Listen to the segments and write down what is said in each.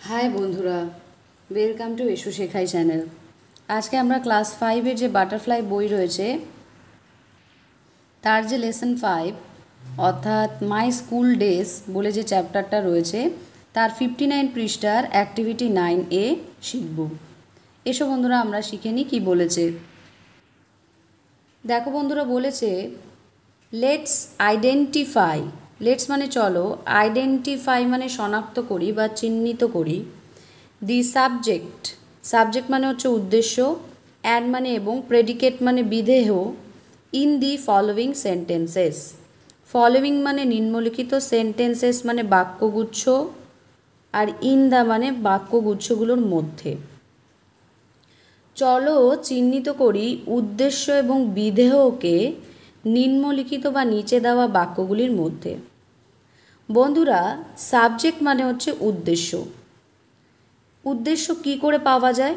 High বন্ধুরা, welcome to এসো শেখাই চ্যানেল। আজকে আমরা ক্লাস 5-এর যে বাটারফ্লাই বই রয়েছে তার যে লেসন 5 অর্থাৎ মাই স্কুল ডেজ বলে যে চ্যাপ্টারটা রয়েছে তার 59 পৃষ্ঠার অ্যাক্টিভিটি 9A শিখব। এসো বন্ধুরা আমরা শিখে নিই কী বলেছে। দেখো বন্ধুরা, বলেছে লেটস আইডেন্টিফাই, লেটস মানে চলো, আইডেন্টিফাই মানে শনাক্ত করি বা চিহ্নিত করি, দি সাবজেক্ট, সাবজেক্ট মানে হচ্ছে উদ্দেশ্য, অ্যান্ড মানে এবং, প্রেডিকেট মানে বিধেয়, in the following sentences, following মানে নিম্নলিখিত, সেন্টেন্সেস মানে বাক্যগুচ্ছ, আর ইন দ্য মানে বাক্যগুচ্ছগুলোর মধ্যে। চলো চিহ্নিত করি উদ্দেশ্য এবং বিধেয়কে নিম্নলিখিত বা নিচে দেওয়া বাক্যগুলির মধ্যে। বন্ধুরা, সাবজেক্ট মানে হচ্ছে উদ্দেশ্য। উদ্দেশ্য কি করে পাওয়া যায়?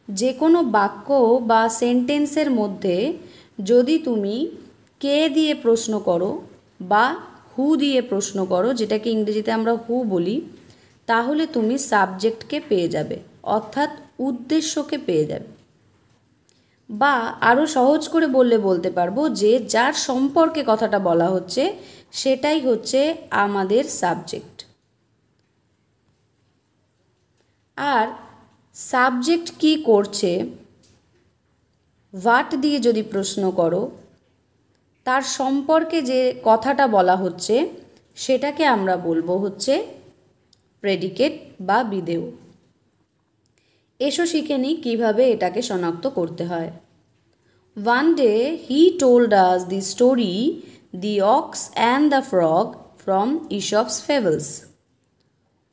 যে কোনো বাক্য বা সেন্টেন্সের মধ্যে যদি তুমি কে দিয়ে প্রশ্ন করো বা হু দিয়ে প্রশ্ন করো, যেটাকে ইংরেজিতে আমরা হু বলি, তাহলে তুমি সাবজেক্টকে পেয়ে যাবে, অর্থাৎ উদ্দেশ্যকে পেয়ে যাবে। বা আরও সহজ করে বলতে পারবো যে যার সম্পর্কে কথাটা বলা হচ্ছে সেটাই হচ্ছে আমাদের সাবজেক্ট। আর সাবজেক্ট কি করছে, হোয়াট দিয়ে যদি প্রশ্ন করো, তার সম্পর্কে যে কথাটা বলা হচ্ছে সেটাকে আমরা বলবো হচ্ছে প্রেডিকেট বা বিধেয়। এসো শিখে নিই কীভাবে এটাকে শনাক্ত করতে হয়। One day he told us the story The Ox and the Frog from Aesop's Fables.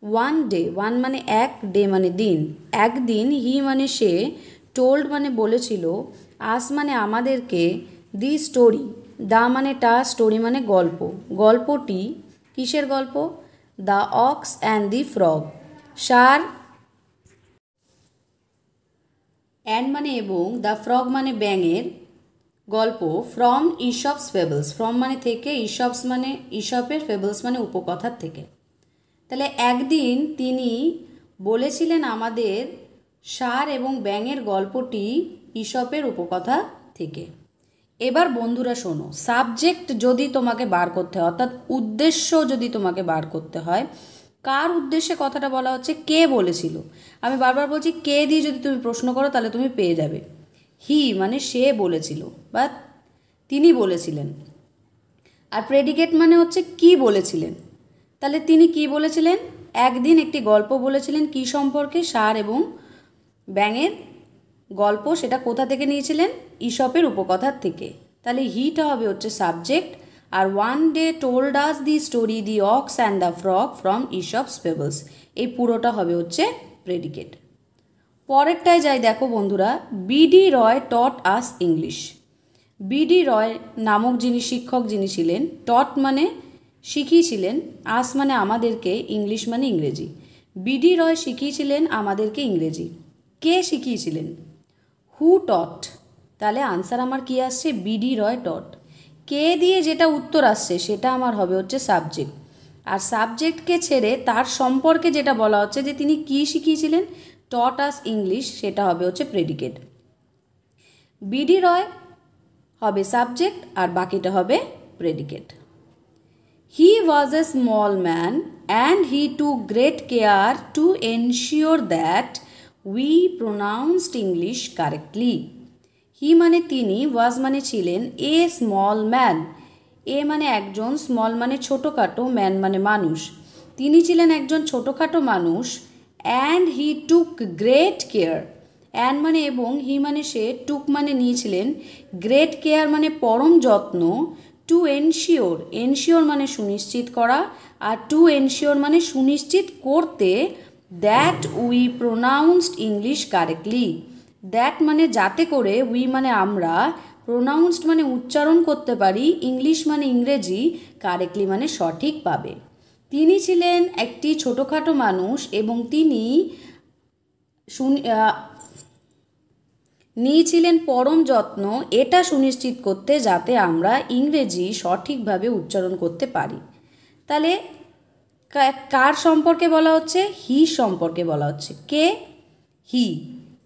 One day, one মানে এক, ডে মানে দিন, একদিন, হি মানে সে, টোল্ড মানে বলেছিল, আস মানে আমাদেরকে, দি স্টোরি, দা মানে টা, স্টোরি মানে গল্প, গল্পটি, কিসের গল্প? The ox and the frog, ষাঁড়, অ্যান্ড মানে এবং, দ্য ফ্রগ মানে ব্যাঙের গল্প, ফ্রম ইসপস ফেবলস, ফ্রম মানে থেকে, ইসপস মানে ইসপের, ফেবলস মানে উপকথার থেকে। তাহলে একদিন তিনি বলেছিলেন আমাদের ষাঁড় এবং ব্যাঙের গল্পটি ইসপের উপকথা থেকে। এবার বন্ধুরা শোনো, সাবজেক্ট যদি তোমাকে বার করতে হয়, অর্থাৎ উদ্দেশ্য যদি তোমাকে বার করতে হয়, কার উদ্দেশ্যে কথাটা বলা হচ্ছে, কে বলেছিল, আমি বারবার বলছি কে দিয়ে যদি তুমি প্রশ্ন করো তাহলে তুমি পেয়ে যাবে। হি মানে সে বলেছিল বা তিনি বলেছিলেন, আর প্রেডিকেট মানে হচ্ছে কি বলেছিলেন। তাহলে তিনি কি বলেছিলেন? একদিন একটি গল্প বলেছিলেন, কি সম্পর্কে? ষাঁড় এবং ব্যাঙের গল্প। সেটা কোথা থেকে নিয়েছিলেন? ইসপের উপকথার থেকে। তাহলে হিটা হবে হচ্ছে সাবজেক্ট, আর one day told us the story the ox and the frog from Aesop's fables, এই পুরোটা হবে হচ্ছে প্রেডিকেট। পরেরটায় যাই, দেখো বন্ধুরা, B D Roy taught us English. B D Roy নামক যিনি শিক্ষক যিনি ছিলেন, টট মানে শিখিয়েছিলেন, আস মানে আমাদেরকে, ইংলিশ মানে ইংরেজি। বিডি রয় শিখিয়েছিলেন আমাদেরকে ইংরেজি। কে শিখিয়েছিলেন? হু টট। তাহলে আনসার আমার কি আসছে? বিডি রয় টট। কে দিয়ে যেটা উত্তর আসছে সেটা আমার হবে হচ্ছে সাবজেক্ট, আর সাবজেক্টকে ছেড়ে তার সম্পর্কে যেটা বলা হচ্ছে যে তিনি কি শিখিয়েছিলেন, টট আস ইংলিশ, সেটা হবে হচ্ছে প্রেডিকেট। বিডি রয় হবে সাবজেক্ট আর বাকিটা হবে predicate. He was a small man and he took great care to ensure that we pronounced English correctly. He মানে তিনি, ওয়াজ মানে ছিলেন, এ স্মল ম্যান, এ মানে একজন, স্মল মানে ছোটোখাটো, ম্যান মানে মানুষ, তিনি ছিলেন একজন ছোটোখাটো মানুষ, and he took great care, and মানে এবং, হি মানে সে, টুক মানে নিয়েছিলেন, গ্রেট কেয়ার মানে পরম যত্ন, টু এনশিওর, এনশিওর মানে সুনিশ্চিত করা, আর টু এনশিওর মানে সুনিশ্চিত করতে, that we pronounced English correctly, that মানে যাতে করে, উই মানে আমরা, প্রোনাউন্সড মানে উচ্চারণ করতে পারি, ইংলিশ মানে ইংরেজি, কারেক্টলি মানে সঠিকভাবে। তিনি ছিলেন একটি ছোটোখাটো মানুষ এবং তিনি নিয়েছিলেন পরম যত্ন, এটা সুনিশ্চিত করতে যাতে আমরা ইংরেজি সঠিকভাবে উচ্চারণ করতে পারি। তাহলে কার সম্পর্কে বলা হচ্ছে? হি সম্পর্কে বলা হচ্ছে। কে? হি।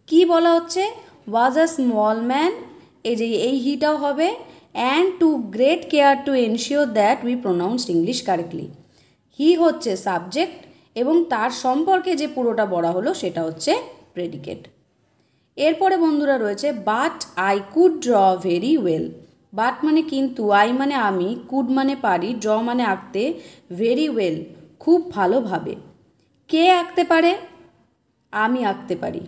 কি বলা হচ্ছে? ওয়াজ আ স্মল ম্যান, এই যে এই হিটাও হবে, and to great care to ensure that we pronounced English correctly. He হচ্ছে সাবজেক্ট এবং তার সম্পর্কে যে পুরোটা বলা হলো সেটা হচ্ছে প্রেডিকেট। এরপরে বন্ধুরা রয়েছে but I could draw very well. But মানে কিন্তু, আই মানে আমি, কুড মানে পারি, ড্র মানে আঁকতে, ভেরি ওয়েল খুব ভালোভাবে। কে আঁকতে পারে? আমি আঁকতে পারি,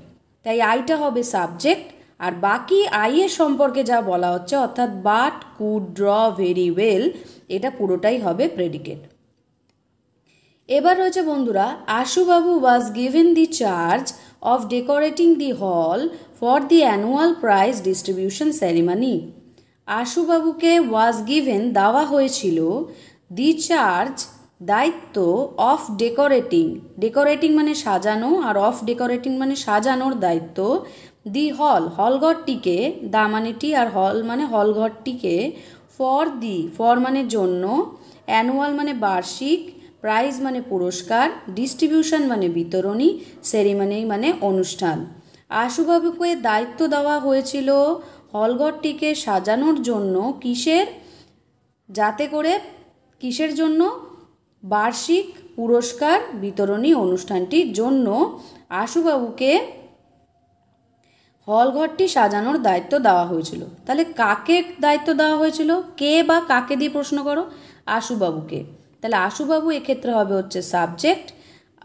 তাই আইটা হবে সাবজেক্ট, আর বাকি আইয়ের সম্পর্কে যা বলা হচ্ছে অর্থাৎ but, could, draw, very well, এটা পুরোটাই হবে প্রেডিকেট। এবার রয়েছে বন্ধুরা Ashubabu was given the charge of decorating the hall for the annual prize distribution ceremony. আশুবাবুকে ওয়াজ গিভেন দেওয়া হয়েছিল দি চার্জ দায়িত্ব অফ ডেকোরেটিং, ডেকোরেটিং মানে সাজানো, আর অফ ডেকোরেটিং মানে সাজানোর দায়িত্ব, দি হল হলঘরটিকে, দা মানে টি আর হল মানে হলঘরটিকে, ফর দি ফর মানে জন্য, অ্যানুয়াল মানে বার্ষিক, প্রাইজ মানে পুরস্কার, ডিস্ট্রিবিউশন মানে বিতরণী, সেরিমনি মানে অনুষ্ঠান। আশুবাবুকে দায়িত্ব দেওয়া হয়েছিল হলঘরটিকে সাজানোর জন্য, কিসের? যাতে করে কিসের জন্য? বার্ষিক পুরস্কার বিতরণী অনুষ্ঠানটির জন্য আশুবাবুকে হলঘরটি সাজানোর দায়িত্ব দেওয়া হয়েছিল। তাহলে কাকে দায়িত্ব দেওয়া হয়েছিল? কে বা কাকে দিয়ে প্রশ্ন করো? আশুবাবুকে। তাহলে আশুবাবু এক্ষেত্রে হবে হচ্ছে সাবজেক্ট,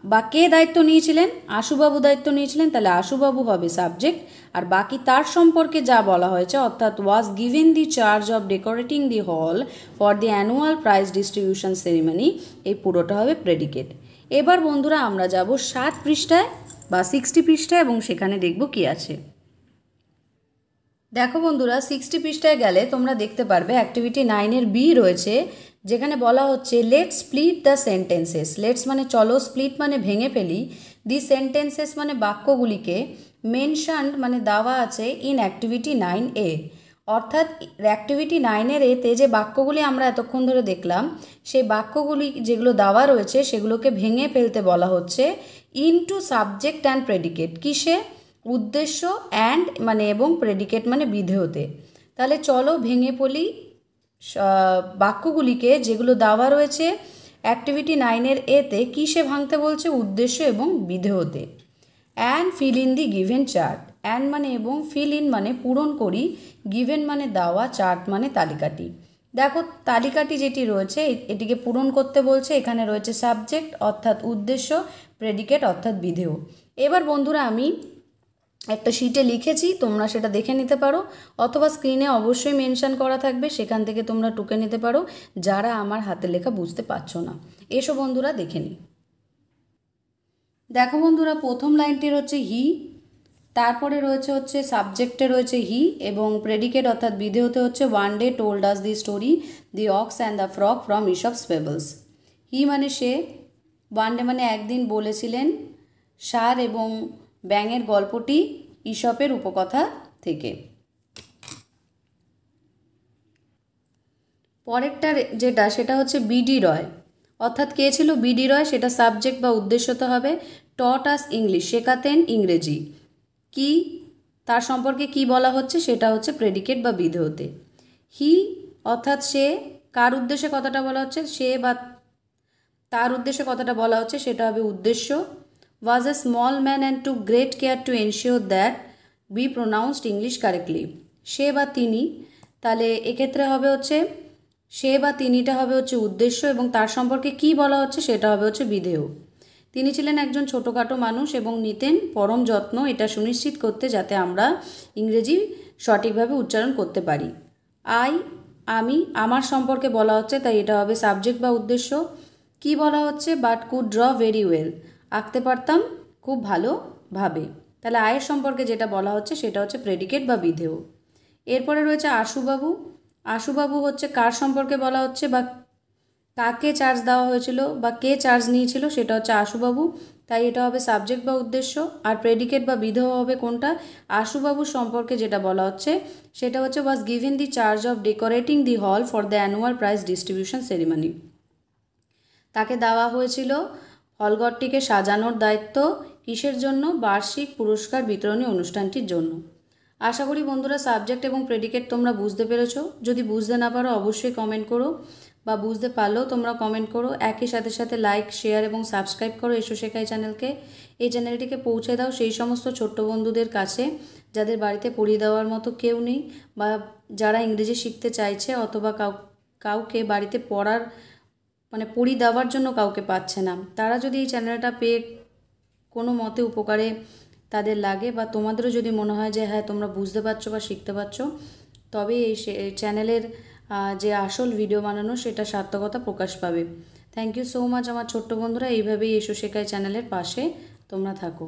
বা কে দায়িত্ব নিয়েছিলেন? আশুবাবু দায়িত্ব নিয়েছিলেন, তাহলে আশুবাবু হবে সাবজেক্ট, আর বাকি তার সম্পর্কে যা বলা হয়েছে অর্থাৎ was given the charge of decorating the hall for the annual prize distribution ceremony, এই পুরোটা হবে প্রেডিকেট। এবার বন্ধুরা আমরা যাব 60 পৃষ্ঠায় বা 60 পৃষ্ঠায় এবং সেখানে দেখব কি আছে। দেখো বন্ধুরা 60 পৃষ্ঠায় গেলে তোমরা দেখতে পারবে অ্যাক্টিভিটি 9-এর বি রয়েছে, যেখানে বলা হচ্ছে let's split the sentences. Let's মানে চলো, স্প্লিট মানে ভেঙে ফেলি, দি সেন্টেন্সেস মানে বাক্যগুলিকে, মেনশনড মানে দেওয়া আছে ইন অ্যাক্টিভিটি 9A, অর্থাৎ অ্যাক্টিভিটি 9-এর এতে যে বাক্যগুলি আমরা এতক্ষণ ধরে দেখলাম সেই বাক্যগুলি যেগুলো দেওয়া রয়েছে সেগুলোকে ভেঙে ফেলতে বলা হচ্ছে ইনটু সাবজেক্ট অ্যান্ড প্রেডিকেট। কিসে? উদ্দেশ্য, অ্যান্ড মানে এবং, প্রেডিকেট মানে বিধেয়তে। তাহলে চলো ভেঙে ফেলি বাক্যগুলিকে যেগুলো দেওয়া রয়েছে অ্যাক্টিভিটি 9-এর এতে, কিসে ভাঙতে বলছে? উদ্দেশ্য এবং বিধেয়তে। And fill in the given chart. And মানে এবং, ফিল ইন মানে পূরণ করি, গিভেন মানে দেওয়া, চার্ট মানে তালিকাটি। দেখো তালিকাটি যেটি রয়েছে এটিকে পূরণ করতে বলছে। এখানে রয়েছে সাবজেক্ট অর্থাৎ উদ্দেশ্য, প্রেডিকেট অর্থাৎ বিধেয়। এবার বন্ধুরা আমি একটা শিটে লিখেছি, তোমরা সেটা দেখে নিতে পারো, অথবা স্ক্রিনে অবশ্যই মেনশন করা থাকবে, সেখান থেকে তোমরা টুকে নিতে পারো যারা আমার হাতের লেখা বুঝতে পারছো না। এসো বন্ধুরা দেখে নিই। দেখো বন্ধুরা প্রথম লাইনটি হচ্ছে হি, তারপরে রয়েছে হচ্ছে সাবজেক্টে রয়েছে হি, এবং প্রেডিকেট অর্থাৎ বিধেয়তে হচ্ছে one day told us the story the ox and the frog from Aesop's fables. He মানে সে, ওয়ান ডে মানে একদিন বলেছিলেন, ষাঁড় এবং ব্যাঙের গল্পটি ইসপের উপকথা থেকে। পরেরটা যেটা সেটা হচ্ছে বিডি রয়, অর্থাৎ কে ছিল? বিডি রয়, সেটা সাবজেক্ট বা উদ্দেশ্যতে হবে। টট আস ইংলিশ, শেখাতেন ইংরেজি। কি তার সম্পর্কে কি বলা হচ্ছে সেটা হচ্ছে প্রেডিকেট বা বিধেয়তে। হি অর্থাৎ সে, কার উদ্দেশ্যে কথাটা বলা হচ্ছে? সে বা তার উদ্দেশ্যে কথাটা বলা হচ্ছে সেটা হবে উদ্দেশ্য। Was a small man and to great care to ensure that we pronounced English correctly. সে বা তিনি, তাহলে এক্ষেত্রে হবে হচ্ছে সে বা তিনিটা হবে হচ্ছে উদ্দেশ্য, এবং তার সম্পর্কে কি বলা হচ্ছে সেটা হবে হচ্ছে বিধেয়। তিনি ছিলেন একজন ছোটোখাটো মানুষ এবং নিতেন পরম যত্ন এটা সুনিশ্চিত করতে যাতে আমরা ইংরেজি সঠিকভাবে উচ্চারণ করতে পারি। আমি, আমার সম্পর্কে বলা হচ্ছে, তাই এটা হবে সাবজেক্ট বা উদ্দেশ্য। কি বলা হচ্ছে? But could draw very well, আঁকতে পারতাম খুব ভালোভাবে। তাহলে আয়ের সম্পর্কে যেটা বলা হচ্ছে সেটা হচ্ছে প্রেডিকেট বা বিধেয়। এরপরে রয়েছে আশুবাবু। আশুবাবু হচ্ছে কার সম্পর্কে বলা হচ্ছে, বা কাকে চার্জ দেওয়া হয়েছিল বা কে চার্জ নিয়েছিল সেটা হচ্ছে আশুবাবু, তাই এটা হবে সাবজেক্ট বা উদ্দেশ্য। আর প্রেডিকেট বা বিধেয় হবে কোনটা? আশুবাবুর সম্পর্কে যেটা বলা হচ্ছে সেটা হচ্ছে was given the charge of decorating the hall for the annual prize distribution ceremony. তাকে দেওয়া হয়েছিল হলঘরটিকে সাজানোর দায়িত্ব কিসের জন্য? বার্ষিক পুরস্কার বিতরণী অনুষ্ঠানটির জন্য। আশা করি বন্ধুরা সাবজেক্ট এবং প্রেডিকেট তোমরা বুঝতে পেরেছো। যদি বুঝতে না পারো অবশ্যই কমেন্ট করো, বা বুঝতে পারলেও তোমরা কমেন্ট করো। একই সাথে সাথে লাইক, শেয়ার এবং সাবস্ক্রাইব করো এসো শেখাই চ্যানেলকে। এই চ্যানেলটিকে পৌঁছে দাও সেই সমস্ত ছোট্ট বন্ধুদের কাছে যাদের বাড়িতে পড়িয়ে দেওয়ার মতো কেউ নেই, বা যারা ইংরেজি শিখতে চাইছে অথবা কাউকে বাড়িতে পড়ার পড়িয়ে দেওয়ার জন্য কাউকে পাচ্ছে না। তারা যদি এই চ্যানেলটা পেয়ে কোনো মতে উপকারে তাদের লাগে, বা তোমাদেরও যদি মনে হয় যে হ্যাঁ তোমরা বুঝতে পারছো বা শিখতে পারছো, তবে এই চ্যানেলের যে আসল ভিডিও বানানো সেটা সার্থকতা প্রকাশ পাবে। থ্যাংক ইউ সো মাচ আমার ছোট্ট বন্ধুরা। এইভাবেই এসো শেখাই চ্যানেলের পাশে তোমরা থাকো।